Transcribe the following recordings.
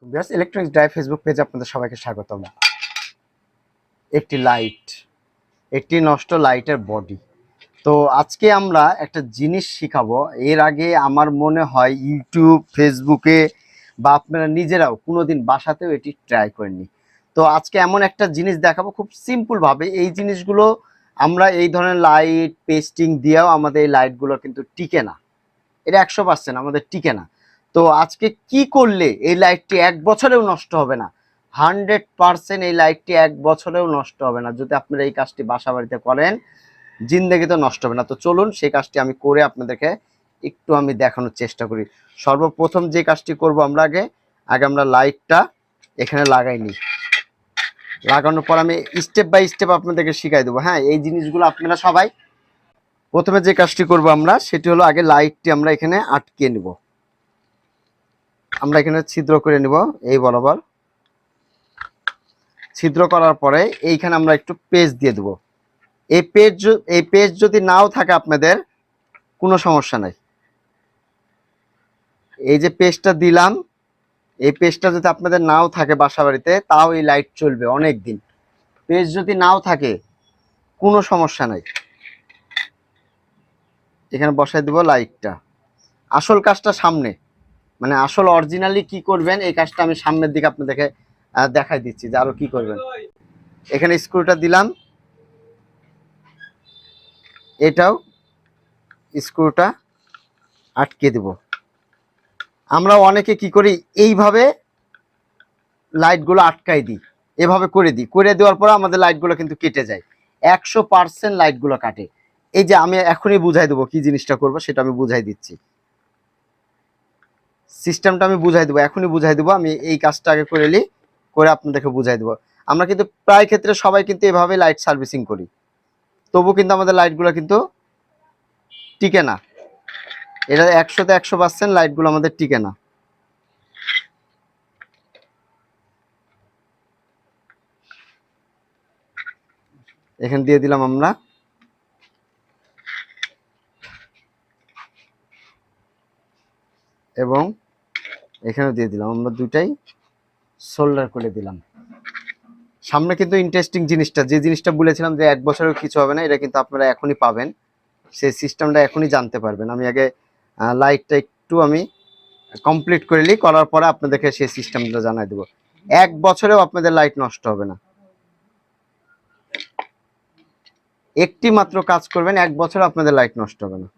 Viewers, electronics drive Facebook পেজে আপনাদের সবাইকে স্বাগতম। একটি নষ্ট লাইটের বডি। তো আজকে আমরা একটা জিনিস শিখাবো। এর আগে আমার মনে হয় ইউটিউব, ফেসবুকে বা আপনারা নিজেরাও কোনোদিন বাসাতেও এটি ট্রাই করেননি। তো আজকে এমন একটা জিনিস দেখাবো খুব সিম্পল ভাবে। এই জিনিসগুলো আমরা এই ধরনের লাইট পেস্টিং দিয়েও আমাদের এই লাইটগুলো কিন্তু টিকে না। এটা 100% আমাদের টিকে না। তো আজকে কি করলে এই লাইটটি 1 বছরেও নষ্ট হবে না? 100% এই লাইটটি 1 বছরেও নষ্ট হবে না যদি আপনারা এই কাজটি বাসা বাড়িতে করেন। জিন্দেগিতে নষ্ট হবে না। তো চলুন সেই কাজটি আমি করে আপনাদেরকে একটু আমি দেখানোর চেষ্টা করি। সর্বপ্রথম যে কাজটি করব আমরা আগে আমরা লাইটটা এখানে লাগাই নিই। লাগানোর পর আমি স্টেপ বাই স্টেপ আপনাদেরকে শিখাই দেবো। হ্যাঁ, এই জিনিসগুলো আপনারা সবাই প্রথমে যে কাজটি করব আমরা সেটি হলো আগে লাইটটি আমরা এখানে আটকে নিব। আমরা এখানে ছিদ্র করে নিব এই বরাবর। ছিদ্র করার পরে এইখানে আমরা একটু পেস্ট দিয়ে দেব। এই পেস্ট যদি নাও থাকে আপনাদের কোনো সমস্যা নাই। এই যে পেস্টটা দিলাম, এই পেস্টটা যদি আপনাদের নাও থাকে বাসা বাড়িতে, তাও এই লাইট চলবে অনেক দিন। পেস্ট যদি নাও থাকে কোনো সমস্যা নাই। এখানে বসাই দেব লাইটটা। আসল কাজটা সামনে, মানে আসল অরিজিনালি কি করবেন এই কাজটা আমি সামনের দিকে আপনাদেরকে দেখাই দিচ্ছি যে আরো কি করবেন। এখানে স্ক্রুটা দিলাম, এটাও স্ক্রুটা আটকে দেব। আমরা অনেকে কি করি এইভাবে লাইটগুলো আটকাই দিই, এভাবে করে দেওয়ার পর আমাদের লাইটগুলো কিন্তু কেটে যায়। 100% লাইটগুলো কাটে। এই যে আমি এখনই বুঝাই দেবো কি জিনিসটা করবো, সেটা আমি বুঝাই দিচ্ছি। সিস্টেমটা আমি বুঝাই দেবো, এখনই বুঝাই দেবো। আমি এই কাজটা আগে করে নিই, করে আপনাদেরকে বুঝাই দেবো। আমরা কিন্তু প্রায় ক্ষেত্রে সবাই কিন্তু এভাবে লাইট সার্ভিসিং করি, তবু কিন্তু আমাদের লাইটগুলো কিন্তু টিকে না। এটা 100তে 100% লাইটগুলো আমাদের টিকে না। এখানে দিয়ে দিলাম আমরা, এবং এখানে দিয়ে দিলাম আমরা, দুটাই সোল্ডার করে দিলাম। সামনে কিন্তু ইন্টারেস্টিং জিনিসটা, যে জিনিসটা বলেছিলাম যে 1 বছরেও কিছু হবে না, এটা কিন্তু আপনারা এখনই পাবেন। সেই সিস্টেমটা এখনই জানতে পারবেন। আমি আগে লাইটটা একটু আমি কমপ্লিট করে নিই, করার পরে আপনাদেরকে সেই সিস্টেমটা জানাই দেবো। 1 বছরেও আপনাদের লাইট নষ্ট হবে না। একটি মাত্র কাজ করবেন, 1 বছরে আপনাদের লাইট নষ্ট হবে না।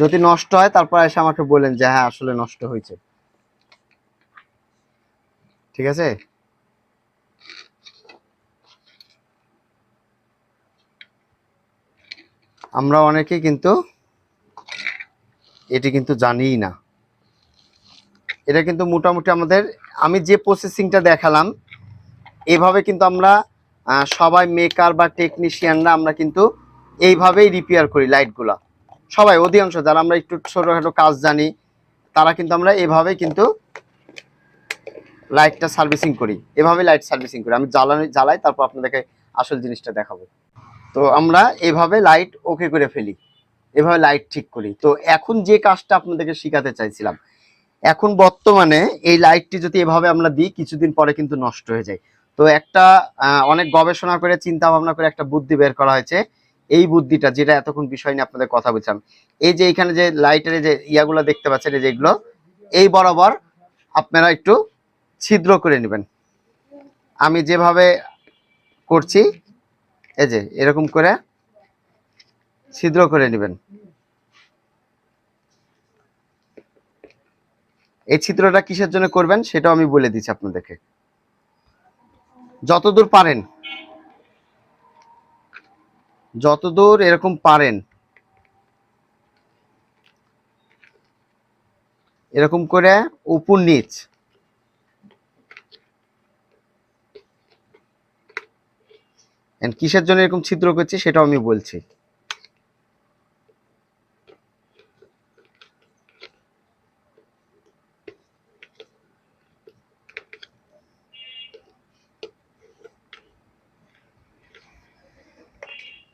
যদি নষ্ট হয় তারপর এসে আমাকে বলেন যে হ্যাঁ আসলে নষ্ট হয়েছে। ঠিক আছে? আমরা অনেকে কিন্তু এটি কিন্তু জানিই না। এটা কিন্তু মোটামুটি আমাদের, আমি যে প্রসেসিংটা দেখালাম এইভাবে কিন্তু আমরা সবাই মেকার বা টেকনিশিয়ানরা আমরা কিন্তু এইভাবেই রিপেয়ার করি লাইটগুলা। সবাই অধিকাংশ যারা আমরা একটু ছোটখাটো কাজ জানি তারা কিন্তু আমরা এভাবেই কিন্তু লাইটটা সার্ভিসিং করি। এভাবে লাইট সার্ভিসিং করি। আমি জ্বালাই তারপর আপনাদেরকে আসল জিনিসটা দেখাবো। তো আমরা এভাবে লাইট ওকে করে ফেলি, এভাবে লাইট ঠিক করি। তো এখন যে কাজটা আপনাদেরকে শিখাতে চাইছিলাম, এখন বর্তমানে এই লাইটটি যদি এভাবে আমরা দিই কিছুদিন পরে কিন্তু নষ্ট হয়ে যায়। তো একটা অনেক গবেষণা করে চিন্তা ভাবনা করে একটা বুদ্ধি বের করা হয়েছে। এই বুদ্ধিটা, যেটা এতক্ষণ বিষয় নিয়ে আপনাদের কথা বলছিলাম, এই যে এখানে যে লাইটের যে ইয়াগুলো দেখতে পাচ্ছেন, এই যেগুলো এই বরাবর আপনারা একটু ছিদ্র করে নেবেন। আমি যেভাবে করছি এই যে এরকম করে ছিদ্র করে নেবেন। এই ছিদ্রটা কিসের জন্য করবেন সেটাও আমি বলে দিচ্ছি আপনাদেরকে। যতদূর পারেন, যতদূর এরকম পারেন এরকম করে উপর নিচ, কিসের জন্য এরকম ছিদ্র করছি সেটাও আমি বলছি।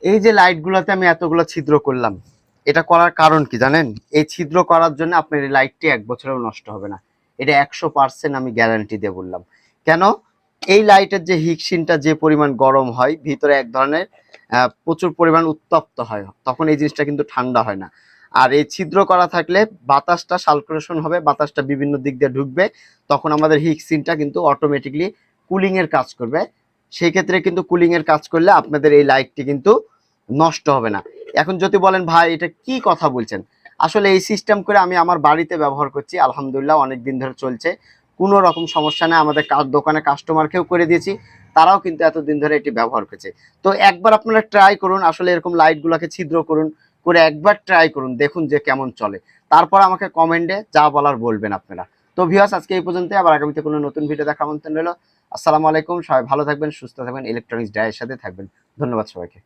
এই যে লাইট গুলাতে আমি এতগুলো ছিদ্র করলাম, এটা করার কারণ কি জানেন? এই ছিদ্র করার জন্য আপনার এই লাইটটি 1 বছরেও নষ্ট হবে না। এটা 100% আমি গ্যারান্টি দিয়ে বললাম। কেন? এই লাইটের যে হিটশিনটা যে পরিমাণ গরম হয়, ভিতরে এক ধরনের প্রচুর পরিমাণ উত্তপ্ত হয়। তখন এই জিনিসটা কিন্তু ঠান্ডা হয় না। আর এই ছিদ্র করা থাকলে বাতাসটা সার্কুলেশন হবে, বাতাসটা বিভিন্ন দিক দিয়ে ঢুকবে। তখন আমাদের হিটশিনটা কিন্তু অটোমেটিক্যালি কুলিং এর কাজ করবে। সেই ক্ষেত্রে কিন্তু কুলিং এর কাজ করলে আপনাদের এই লাইটটি কিন্তু নষ্ট হবে না। এখন যদি বলেন ভাই এটা কি কথা বলছেন, আসলে এই সিস্টেম করে আমি আমার বাড়িতে ব্যবহার করছি, আলহামদুলিল্লাহ অনেক দিন ধরে চলছে, কোনো রকম সমস্যা নেই। আমাদের দোকানে কাস্টমারকেও করে দিয়েছি, তারাও কিন্তু এতদিন ধরে এটি ব্যবহার করছে। তো একবার আপনারা ট্রাই করুন, আসলে এরকম লাইটগুলোকে ছিদ্র করুন, করে একবার ট্রাই করুন, দেখুন যে কেমন চলে। তারপর আমাকে কমেন্টে যা বলার বলবেন আপনারা। তো ভিউয়ার্স, আজকে এই পর্যন্ত, আবার আগামীতে কোনো নতুন ভিডিও দেখার আমন্ত্রণ রইল। আসসালামু আলাইকুম, সবাই ভালো থাকবেন, সুস্থ থাকবেন, ইলেকট্রনিক্স ডায়ের সাথে থাকবেন। ধন্যবাদ সবাইকে।